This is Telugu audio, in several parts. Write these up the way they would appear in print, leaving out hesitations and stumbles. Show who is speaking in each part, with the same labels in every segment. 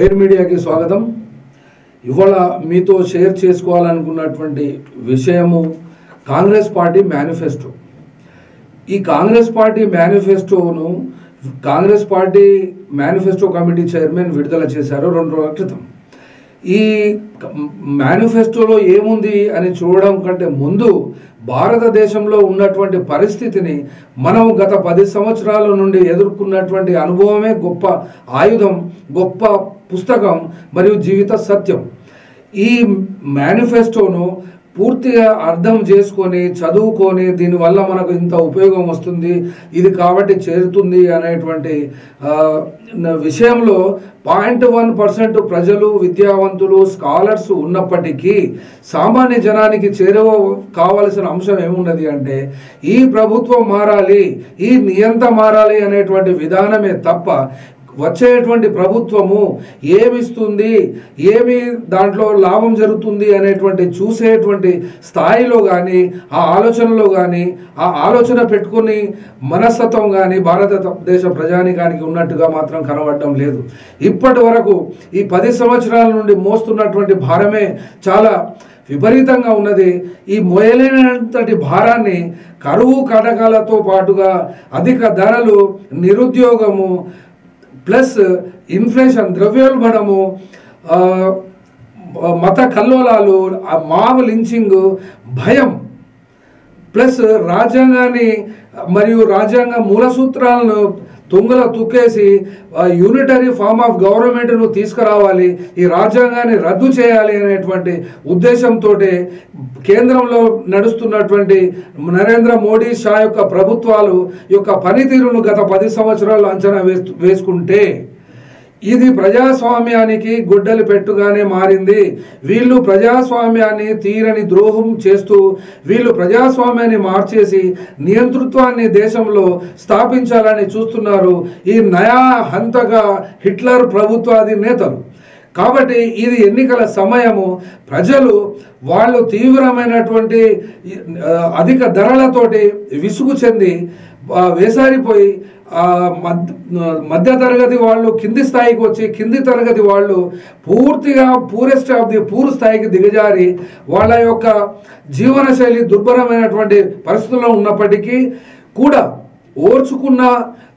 Speaker 1: ఫెయిర్ మీడియాకి స్వాగతం. ఇవాళ మీతో షేర్ చేసుకోవాలనుకున్నటువంటి విషయము కాంగ్రెస్ పార్టీ మేనిఫెస్టో. ఈ కాంగ్రెస్ పార్టీ మేనిఫెస్టోను Congress party manifesto committee chairman విడుదల చేశారు 2 రోజుల క్రితం. ఈ మేనిఫెస్టోలో ఏముంది అని చూడడం కంటే ముందు భారతదేశంలో ఉన్నటువంటి పరిస్థితిని మనం గత 10 సంవత్సరాల నుండి ఎదుర్కొన్నటువంటి అనుభవమే గొప్ప ఆయుధం, గొప్ప పుస్తకం మరియు జీవిత సత్యం. ఈ మేనిఫెస్టోను పూర్తిగా అర్థం చేసుకొని చదువుకొని దీనివల్ల మనకు ఇంత ఉపయోగం వస్తుంది, ఇది కాబట్టి చేరుతుంది అనేటువంటి విషయంలో 0.1% ప్రజలు, విద్యావంతులు, స్కాలర్స్ ఉన్నప్పటికీ సామాన్య జనానికి చేరువ కావాల్సిన అంశం ఏమున్నది అంటే ఈ ప్రభుత్వం మారాలి, ఈ నియంత మారాలి అనేటువంటి విధానమే తప్ప వచ్చేటువంటి ప్రభుత్వము ఏమిస్తుంది, ఏమి దాంట్లో లాభం జరుగుతుంది అనేటువంటి చూసేటువంటి స్థాయిలో కానీ, ఆ ఆలోచనలో కానీ, ఆ ఆలోచన పెట్టుకుని మనస్తత్వం కానీ భారతదేశ ప్రజానికానికి ఉన్నట్టుగా మాత్రం కనబడడం లేదు. ఇప్పటి వరకు ఈ 10 సంవత్సరాల నుండి మోస్తున్నటువంటి భారమే చాలా విపరీతంగా ఉన్నది. ఈ మోయలేనంతటి భారాన్ని కరువు కటకాలతో పాటుగా అధిక ధరలు, నిరుద్యోగము ప్లస్ ఇన్ఫ్లేషన్, ద్రవ్యోల్బణము, మత కల్లోలాలు, మాబ్ లించింగ్, భయం ప్లస్ రాజ్యాంగాన్ని మరియు రాజ్యాంగ మూల సూత్రాలను తుంగల తుక్కేసి యూనిటరీ ఫార్మ్ ఆఫ్ గవర్నమెంట్ను తీసుకురావాలి, ఈ రాజ్యాంగాన్ని రద్దు చేయాలి అనేటువంటి ఉద్దేశంతో కేంద్రంలో నడుస్తున్నటువంటి నరేంద్ర మోడీ షా యొక్క ప్రభుత్వాలు యొక్క పనితీరును గత 10 సంవత్సరాలు అంచనా వేసుకుంటే ఇది ప్రజాస్వామ్యానికి గుడ్డలు పెట్టుగానే మారింది. వీళ్ళు ప్రజాస్వామ్యాన్ని తీరని ద్రోహం చేస్తూ వీళ్ళు ప్రజాస్వామ్యాన్ని మార్చేసి నియంతృత్వాన్ని దేశంలో స్థాపించాలని చూస్తున్నారు ఈ నయా హంతగా హిట్లర్ ప్రభుత్వాది నేతలు. కాబట్టి ఇది ఎన్నికల సమయము. ప్రజలు వాళ్ళు తీవ్రమైనటువంటి అధిక ధరలతోటి విసుగు చెంది వేసారిపోయి మధ్య తరగతి వాళ్ళు కింది స్థాయికి వచ్చి కింది తరగతి వాళ్ళు పూర్తిగా పూరెస్ట్ ఆఫ్ ది పూర్ స్థాయికి దిగజారి వాళ్ళ యొక్క జీవనశైలి దుర్భరమైనటువంటి పరిస్థితుల్లో ఉన్నప్పటికీ కూడా ఓర్చుకున్న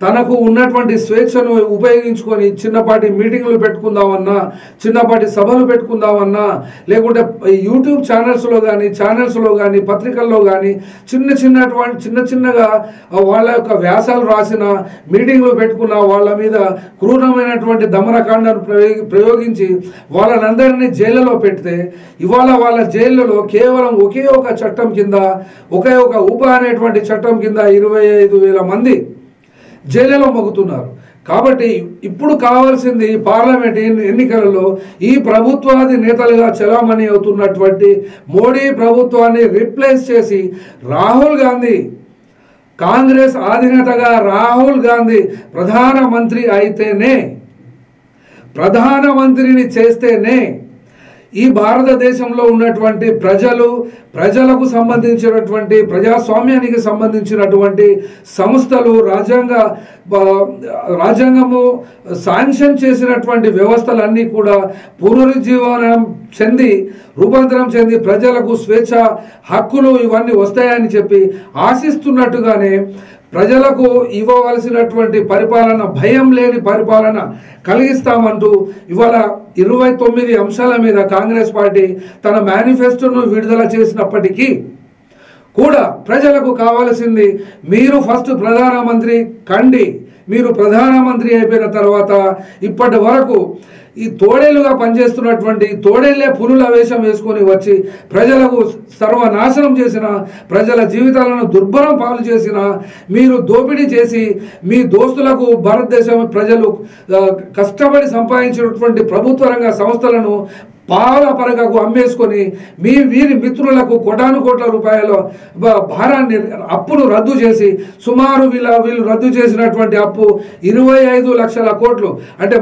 Speaker 1: తనకు ఉన్నటువంటి స్వేచ్ఛను ఉపయోగించుకొని చిన్నపాటి మీటింగ్లు పెట్టుకుందామన్నా, చిన్నపాటి సభలు పెట్టుకుందామన్నా, లేకుంటే యూట్యూబ్ ఛానల్స్లో కానీ పత్రికల్లో కానీ చిన్నగా వాళ్ళ యొక్క వ్యాసాలు రాసిన మీటింగ్లు పెట్టుకున్న వాళ్ళ మీద క్రూరమైనటువంటి దమనకాండను ప్రయోగించి వాళ్ళనందరినీ జైళ్ళలో పెడితే ఇవాళ వాళ్ళ జైళ్ళలో కేవలం ఒకే ఒక చట్టం కింద, ఒకే ఒక ఉప అనేటువంటి చట్టం కింద 25,000 మంది జైలులో మొగుతున్నారు. కాబట్టి ఇప్పుడు కావాల్సింది పార్లమెంట్ ఎన్నికలలో ఈ ప్రభుత్వాది నేతలుగా చలామణి అవుతున్నటువంటి మోడీ ప్రభుత్వాన్ని రీప్లేస్ చేసి రాహుల్ గాంధీ, కాంగ్రెస్ అధినేతగా రాహుల్ గాంధీ ప్రధానమంత్రి అయితేనే, ప్రధానమంత్రిని చేస్తేనే ఈ భారతదేశంలో ఉన్నటువంటి ప్రజలకు సంబంధించినటువంటి ప్రజాస్వామ్యానికి సంబంధించినటువంటి సంస్థలు, రాజ్యాంగము శాంక్షన్ చేసినటువంటి వ్యవస్థలన్నీ కూడా పునరుజ్జీవనం చెంది రూపాంతరం చెంది ప్రజలకు స్వేచ్ఛ, హక్కులు ఇవన్నీ వస్తాయని చెప్పి ఆశిస్తున్నట్టుగానే ప్రజలకు ఇవ్వవలసినటువంటి పరిపాలన, భయం లేని పరిపాలన కలిగిస్తామంటూ ఇవాళ 29 అంశాల మీద కాంగ్రెస్ పార్టీ తన మేనిఫెస్టోను విడుదల చేసినప్పటికీ కూడా ప్రజలకు కావాల్సింది మీరు ఫస్ట్ ప్రధానమంత్రి కండి. మీరు ప్రధానమంత్రి అయిపోయిన తర్వాత ఇప్పటి వరకు ఈ తోడేలుగా పనిచేస్తున్నటువంటి తోడేళ్లే పులుల వేషం వేసుకొని వచ్చి ప్రజలకు సర్వనాశనం చేసిన, ప్రజల జీవితాలను దుర్భరం పాలు చేసిన, మీరు దోపిడీ చేసి మీ దోస్తులకు భారతదేశం ప్రజలు కష్టపడి సంపాదించినటువంటి ప్రభుత్వ రంగ సంస్థలను పాల పరగకు అమ్మేసుకొని వీరి మిత్రులకు కోటాను కోట్ల రూపాయల భారాన్ని అప్పును రద్దు చేసి సుమారు వీళ్ళు రద్దు చేసినటువంటి అప్పు 25 లక్షల కోట్లు. అంటే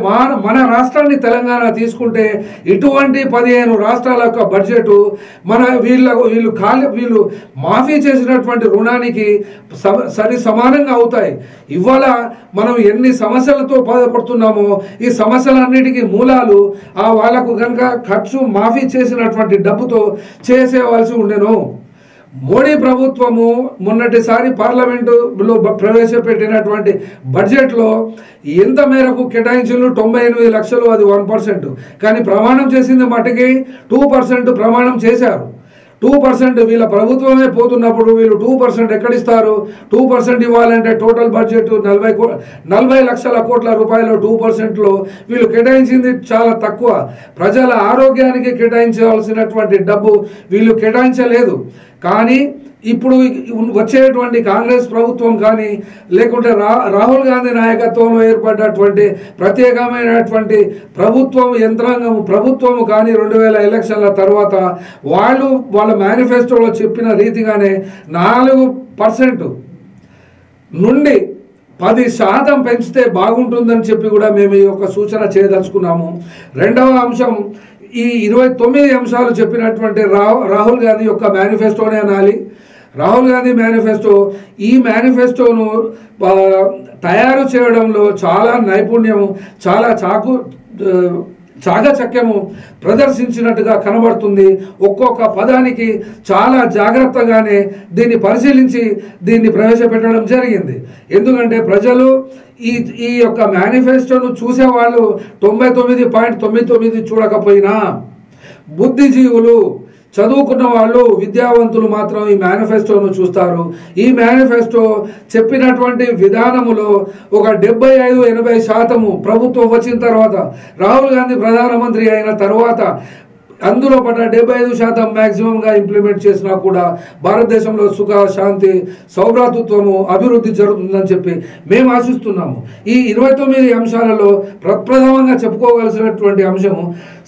Speaker 1: మన రాష్ట్రాన్ని తెలంగాణ తీసుకుంటే ఇటువంటి 15 రాష్ట్రాల యొక్క బడ్జెట్ వీళ్ళు మాఫీ చేసినటువంటి రుణానికి సరి సమానంగా అవుతాయి. ఇవాళ మనం ఎన్ని సమస్యలతో బాధపడుతున్నామో ఈ సమస్యలన్నిటికీ మూలాలు వాళ్ళకు కనుక ఖర్చు మాఫీ చేసినటువంటి డబ్బుతో చేసేవలసి ఉండెను. మోడీ ప్రభుత్వము మొన్నటిసారి పార్లమెంటులో ప్రవేశపెట్టినటువంటి బడ్జెట్లో ఎంత మేరకు కేటాయించారు? 98 లక్షలు, అది 1%. కానీ ప్రమాణం చేసింది మటుకి 2% ప్రమాణం చేశారు. 2% వీళ్ళ ప్రభుత్వమే పోతున్నప్పుడు వీళ్ళు 2% ఎక్కడిస్తారు? 2% ఇవ్వాలంటే టోటల్ బడ్జెట్ 40 లక్షల కోట్ల రూపాయలు. 2%లో వీళ్ళు కేటాయించింది చాలా తక్కువ. ప్రజల ఆరోగ్యానికి కేటాయించవలసినటువంటి డబ్బు వీళ్ళు కేటాయించలేదు. కానీ ఇప్పుడు వచ్చేటువంటి కాంగ్రెస్ ప్రభుత్వం కానీ లేకుంటే రాహుల్ గాంధీ నాయకత్వంలో ఏర్పడ్డటువంటి ప్రత్యేకమైనటువంటి ప్రభుత్వము కానీ 2000 ఎలక్షన్ల తర్వాత వాళ్ళ మేనిఫెస్టోలో చెప్పిన రీతిగానే 4% నుండి 10% పెంచితే బాగుంటుందని చెప్పి కూడా మేము ఈ యొక్క సూచన చేయదలుచుకున్నాము. రెండవ అంశం, ఈ 29 అంశాలు చెప్పినటువంటి రాహుల్ గాంధీ యొక్క మేనిఫెస్టోనే అనాలి. రాహుల్ గాంధీ మేనిఫెస్టో, ఈ మేనిఫెస్టోను తయారు చేయడంలో చాలా నైపుణ్యము, చాలా చాకచక్యము ప్రదర్శించినట్టుగా కనబడుతుంది. ఒక్కొక్క పదానికి చాలా జాగ్రత్తగానే దీన్ని పరిశీలించి దీన్ని ప్రవేశపెట్టడం జరిగింది. ఎందుకంటే ప్రజలు ఈ యొక్క మేనిఫెస్టోను చూసేవాళ్ళు 99.99 చూడకపోయినా బుద్ధిజీవులు, చదువుకున్న వాళ్ళు, విద్యావంతులు మాత్రం ఈ మేనిఫెస్టోను చూస్తారు. ఈ మేనిఫెస్టో చెప్పినటువంటి విధానములో ఒక 75-80% ప్రభుత్వం వచ్చిన తర్వాత, రాహుల్ గాంధీ ప్రధానమంత్రి అయిన తర్వాత అందులో పడ్డ 75% మ్యాక్సిమంగా ఇంప్లిమెంట్ చేసినా కూడా భారతదేశంలో సుఖ, శాంతి, సౌభ్రాతృత్వము, అభివృద్ధి జరుగుతుందని చెప్పి మేము ఆశిస్తున్నాము. ఈ 29 అంశాలలో ప్రప్రథమంగా చెప్పుకోవలసినటువంటి అంశము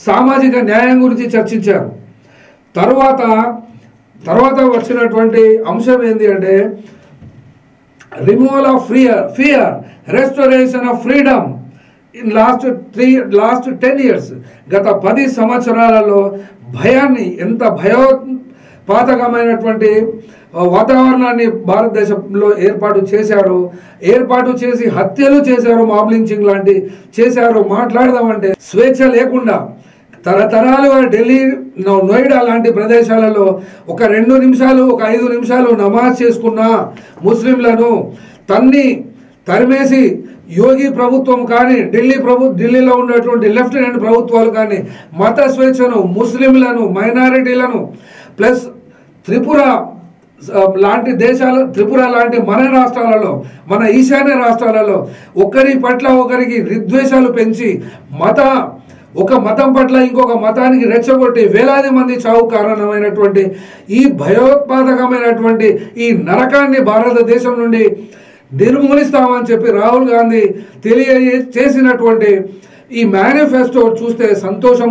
Speaker 1: సామాజిక న్యాయం గురించి చర్చించారు. తర్వాత వచ్చినటువంటి అంశం ఏంటి అంటే removal of fear, restoration of freedom in last 10 years. గత 10 సంవత్సరాలలో భయాన్ని, ఎంత భయోత్పాతకమైనటువంటి వాతావరణాన్ని భారతదేశంలో ఏర్పాటు చేసి హత్యలు చేశారు, మాబ్ లించింగ్ లాంటి చేశారు. మాట్లాడదామంటే స్వేచ్ఛ లేకుండా తరతరాలుగా ఢిల్లీ, నోయిడా లాంటి ప్రదేశాలలో ఒక 2 నిమిషాలు, ఒక 5 నిమిషాలు నమాజ్ చేసుకున్న ముస్లింలను తరిమేసి యోగి ప్రభుత్వం కానీ ఢిల్లీలో ఉన్నటువంటి లెఫ్టినెంట్ ప్రభుత్వాలు కానీ మత స్వేచ్ఛను, ముస్లింలను, మైనారిటీలను ప్లస్ త్రిపుర లాంటి మన రాష్ట్రాలలో, మన ఈశాన్య రాష్ట్రాలలో ఒకరి పట్ల ఒకరికి విద్వేషాలు పెంచి ఒక మతం పట్ల ఇంకొక మతానికి రెచ్చగొట్టి వేలాది మంది చావు కారణమైనటువంటి ఈ భయోత్పాదకమైనటువంటి ఈ నరకాన్ని భారతదేశం నుండి నిర్మూలిస్తామని చెప్పి రాహుల్ గాంధీ తెలియజేసినటువంటి ఈ మేనిఫెస్టో చూస్తే సంతోషం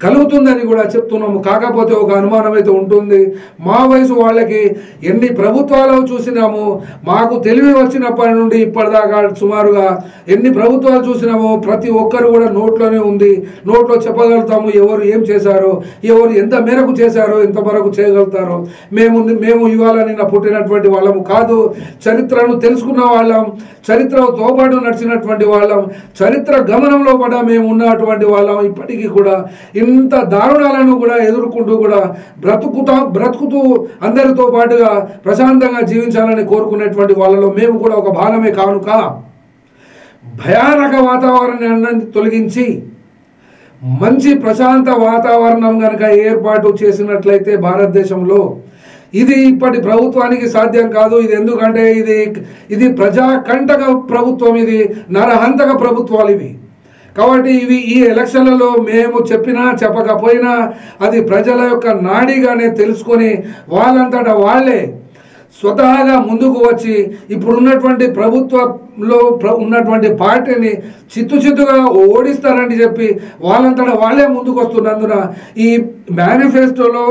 Speaker 1: కలుగుతుందని కూడా చెప్తున్నాము. కాకపోతే ఒక అనుమానం అయితే ఉంటుంది. మా వయసు వాళ్ళకి ఎన్ని ప్రభుత్వాలు చూసినామో, మాకు తెలివి వచ్చినప్పటి నుండి ఇప్పటిదాకా సుమారుగా ఎన్ని ప్రభుత్వాలు చూసినామో ప్రతి ఒక్కరు కూడా నోట్లోనే ఉంది. నోట్లో చెప్పగలుగుతాము ఎవరు ఏం చేశారో, ఎవరు ఎంత మేరకు చేశారో, ఎంత వరకు చేయగలుగుతారో. మేము ఇవాళ నిన్న పుట్టినటువంటి వాళ్ళము కాదు, చరిత్రను తెలుసుకున్న వాళ్ళం, చరిత్రతో పాటు నడిచినటువంటి వాళ్ళం, చరిత్ర గమనంలో కూడా మేము ఉన్నటువంటి వాళ్ళం. ఇప్పటికీ కూడా ఇంత దారుణాలను కూడా ఎదుర్కొంటూ కూడా బ్రతుకుతూ అందరితో పాటుగా ప్రశాంతంగా జీవించాలని కోరుకునేటువంటి వాళ్ళలో మేము కూడా ఒక భాగమే కానుక భయానక వాతావరణాన్ని తొలగించి మంచి ప్రశాంత వాతావరణం కనుక ఏర్పాటు చేసినట్లయితే భారతదేశంలో ఇది ఇప్పటి ప్రభుత్వానికి సాధ్యం కాదు. ఇది ఎందుకంటే ఇది ప్రజాకంటక ప్రభుత్వం, ఇది నరహంతక ప్రభుత్వాలు ఇవి. కాబట్టి ఈ ఎలక్షన్లలో మేము చెప్పినా చెప్పకపోయినా అది ప్రజల యొక్క నాడిగానే తెలుసుకొని వాళ్ళంతటా వాళ్ళే స్వతహాగా ముందుకు వచ్చి ఇప్పుడున్నటువంటి ప్రభుత్వంలో ఉన్నటువంటి పార్టీని చిత్తుగా ఓడిస్తారని చెప్పి వాళ్ళంతటా వాళ్ళే ముందుకు వస్తున్నందున ఈ మేనిఫెస్టోలో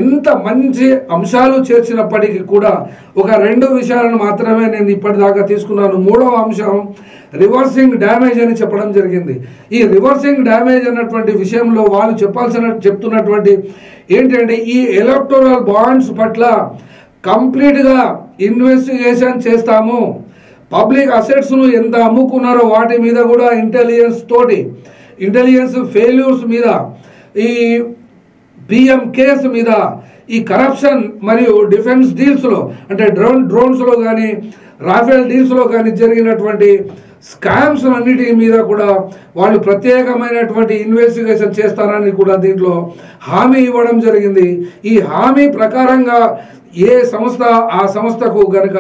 Speaker 1: ఎంత మంచి అంశాలు చేర్చినప్పటికీ కూడా ఒక 2 విషయాలను మాత్రమే నేను ఇప్పటిదాకా తీసుకున్నాను. 3వ అంశం రివర్సింగ్ డ్యామేజ్ అని చెప్పడం జరిగింది. ఈ రివర్సింగ్ డ్యామేజ్ అన్నటువంటి విషయంలో వాళ్ళు చెప్తున్నటువంటి ఏంటంటే ఈ ఎలక్టోరల్ బాండ్స్ పట్ల కంప్లీట్గా ఇన్వెస్టిగేషన్ చేస్తాము. పబ్లిక్ అసెట్స్ను ఎంత అమ్ముకున్నారో వాటి మీద కూడా ఇంటెలిజెన్స్ ఫెయిల్యూర్స్ మీద, ఈ పిఎం కేసు మీద, ఈ కరప్షన్ మరియు డిఫెన్స్ డీల్స్లో అంటే డ్రోన్స్లో కానీ రాఫెల్ డీల్స్లో కానీ జరిగినటువంటి స్కామ్స్ అన్నిటి మీద కూడా వాళ్ళు ప్రత్యేకమైనటువంటి ఇన్వెస్టిగేషన్ చేస్తారని కూడా దీంట్లో హామీ ఇవ్వడం జరిగింది. ఈ హామీ ప్రకారంగా ఏ సంస్థ ఆ సంస్థకు గనక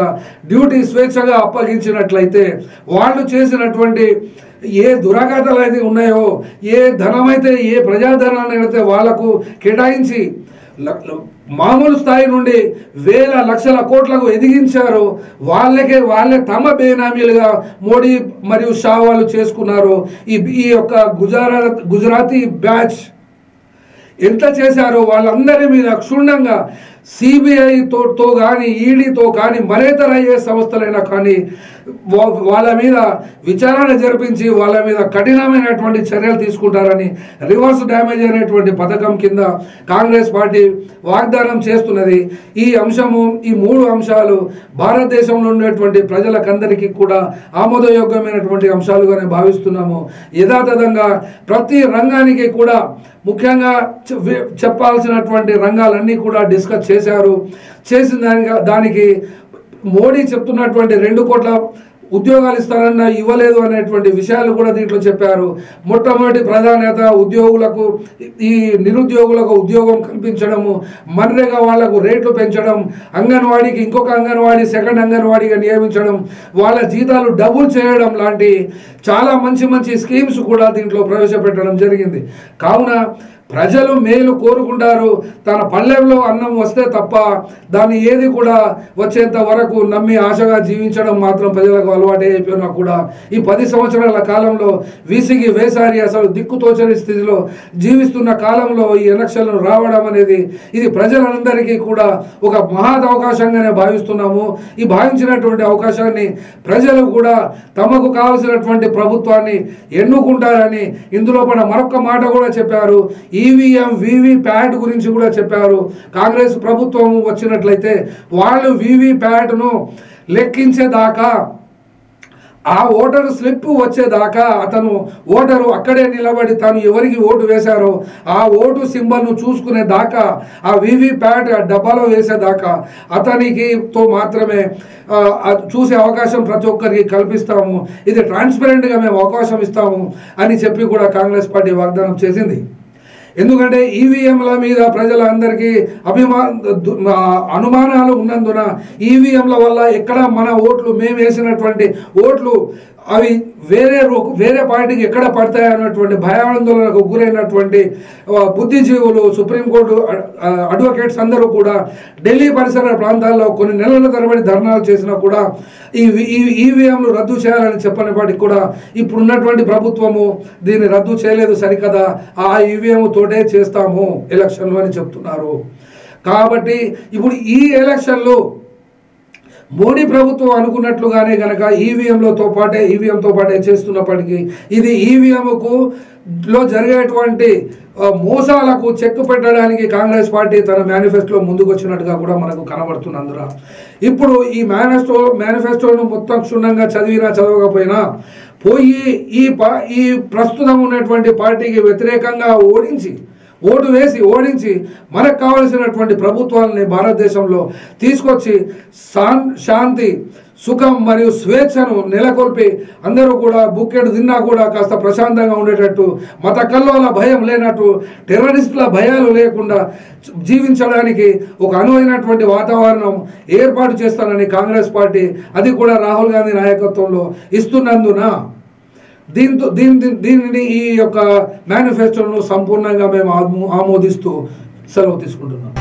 Speaker 1: డ్యూటీ స్వేచ్ఛగా అప్పగించినట్లయితే వాళ్ళు చేసినటువంటి ఏ దురాఘాతాలు అయితే ఉన్నాయో, ఏ ధనమైతే ఏ ప్రజాధనాన్ని అయితే వాళ్లకు కేటాయించి మామూలు స్థాయి నుండి వేల లక్షల కోట్లకు ఎదిగించారు, వాళ్ళే తమ బేనామీలుగా మోడీ మరియు షా వాళ్ళు చేసుకున్నారు. ఈ యొక్క గుజరాతీ బ్యాచ్ ఎంత చేశారో వాళ్ళందరి మీద క్షుణ్ణంగా సిబిఐతో కానీ ఈడీతో కానీ మరేతర ఏ సంస్థలైనా కానీ వాళ్ళ మీద విచారణ జరిపించి వాళ్ళ మీద కఠినమైనటువంటి చర్యలు తీసుకుంటారని రివర్స్ డ్యామేజ్ అనేటువంటి పథకం కింద కాంగ్రెస్ పార్టీ వాగ్దానం చేస్తున్నది. ఈ అంశము, ఈ 3 అంశాలు భారతదేశంలో ఉండేటువంటి ప్రజలకందరికీ కూడా ఆమోదయోగ్యమైనటువంటి అంశాలుగానే భావిస్తున్నాము. యథాతథంగా ప్రతి రంగానికి కూడా ముఖ్యంగా చెప్పాల్సినటువంటి రంగాలన్నీ కూడా డిస్కస్ చేశారు. చేసిన దానికి మోడీ చెప్తున్నటువంటి 2 కోట్ల ఉద్యోగాలు ఇస్తారన్న ఇవ్వలేదు అనేటువంటి విషయాలు కూడా దీంట్లో చెప్పారు. మొట్టమొదటి ప్రాధాన్యత ఉద్యోగులకు, ఈ నిరుద్యోగులకు ఉద్యోగం కల్పించడము, మన్రేగా వాళ్లకు రేట్లు పెంచడం, అంగన్వాడీకి ఇంకొక అంగన్వాడీ సెకండ్ అంగన్వాడీగా నియమించడం, వాళ్ళ జీతాలు డబుల్ చేయడం లాంటి చాలా మంచి స్కీమ్స్ కూడా దీంట్లో ప్రవేశపెట్టడం జరిగింది. కావున ప్రజలు మేలు కోరుకుంటారు. తన పల్లెల్లో అన్నం వస్తే తప్ప దాన్ని ఏది కూడా వచ్చేంత వరకు నమ్మి ఆశగా జీవించడం మాత్రం ప్రజలకు అలవాటే అయిపోయినా కూడా ఈ 10 సంవత్సరాల కాలంలో విసిగి వేసారి అసలు దిక్కుతోచని స్థితిలో జీవిస్తున్న కాలంలో ఈ ఎలక్షన్లు రావడం అనేది ఇది ప్రజలందరికీ కూడా ఒక మహదవకాశంగానే భావిస్తున్నాము. ఈ భావించినటువంటి అవకాశాన్ని ప్రజలు కూడా తమకు కావలసినటువంటి ప్రభుత్వాన్ని ఎన్నుకుంటారని ఇందులో మరొక మాట కూడా చెప్పారు. ఈవీఎం వీవీప్యాట్ గురించి కూడా చెప్పారు. కాంగ్రెస్ ప్రభుత్వం వచ్చినట్లయితే వాళ్ళు వీవీప్యాట్ను లెక్కించేదాకా, ఆ ఓటరు స్లిప్ వచ్చేదాకా అతను ఓటరు అక్కడే నిలబడి తాను ఎవరికి ఓటు వేశారో ఆ ఓటు సింబల్ను చూసుకునే దాకా, ఆ వీవీప్యాట్ డబ్బాలో వేసేదాకా అతనికితో మాత్రమే చూసే అవకాశం ప్రతి ఒక్కరికి కల్పిస్తాము. ఇది ట్రాన్స్పరెంట్గా మేము అవకాశం ఇస్తాము అని చెప్పి కూడా కాంగ్రెస్ పార్టీ వాగ్దానం చేసింది. ఎందుకంటే ఈవీఎంల మీద ప్రజలందరికీ అనుమానాలు ఉన్నందున ఈవీఎంల వల్ల ఎక్కడ మన ఓట్లు, మేము వేసినటువంటి ఓట్లు అవి వేరే పార్టీకి ఎక్కడ పడతాయి అన్నటువంటి భయాందోళనకు గురైనటువంటి బుద్ధిజీవులు, సుప్రీంకోర్టు అడ్వకేట్స్ అందరూ కూడా ఢిల్లీ పరిసర ప్రాంతాల్లో కొన్ని నెలల తరబడి ధర్నాలు చేసినా కూడా ఈ ఈవీఎంలు రద్దు చేయాలని చెప్పినప్పటికీ కూడా ఇప్పుడున్నటువంటి ప్రభుత్వము దీన్ని రద్దు చేయలేదు సరికదా, ఆ ఈవీఎం తోటే చేస్తాము ఎలక్షన్లు అని చెప్తున్నారు. కాబట్టి ఇప్పుడు ఈ ఎలక్షన్లు మోడీ ప్రభుత్వం అనుకున్నట్లుగానే గనక ఈవీఎంతో పాటే చేస్తున్నప్పటికీ ఇది ఈవీఎంకు లో జరిగేటువంటి మోసాలకు చెక్ పెట్టడానికి కాంగ్రెస్ పార్టీ తన మేనిఫెస్టోలో ముందుకు వచ్చినట్టుగా కూడా మనకు కనబడుతున్నందున ఇప్పుడు ఈ మేనిఫెస్టోను మొత్తం క్షుణ్ణంగా చదవకపోయినా ఈ ప్రస్తుతం ఉన్నటువంటి పార్టీకి వ్యతిరేకంగా ఓడించి మనకు కావలసినటువంటి ప్రభుత్వాలని భారతదేశంలో తీసుకొచ్చి శాంతి, సుఖం మరియు స్వేచ్ఛను నెలకొల్పి అందరూ కూడా బుక్కెడు తిన్నా కూడా కాస్త ప్రశాంతంగా ఉండేటట్టు, మత కల్లోల భయం లేనట్టు, టెర్రరిస్టుల భయాలు లేకుండా జీవించడానికి ఒక అనువైనటువంటి వాతావరణం ఏర్పాటు చేస్తానని కాంగ్రెస్ పార్టీ, అది కూడా రాహుల్ గాంధీ నాయకత్వంలో ఇస్తున్నందున దీనిని ఈ యొక్క మేనిఫెస్టోను సంపూర్ణంగా మేము ఆమోదిస్తూ సెలవు తీసుకుంటున్నాం.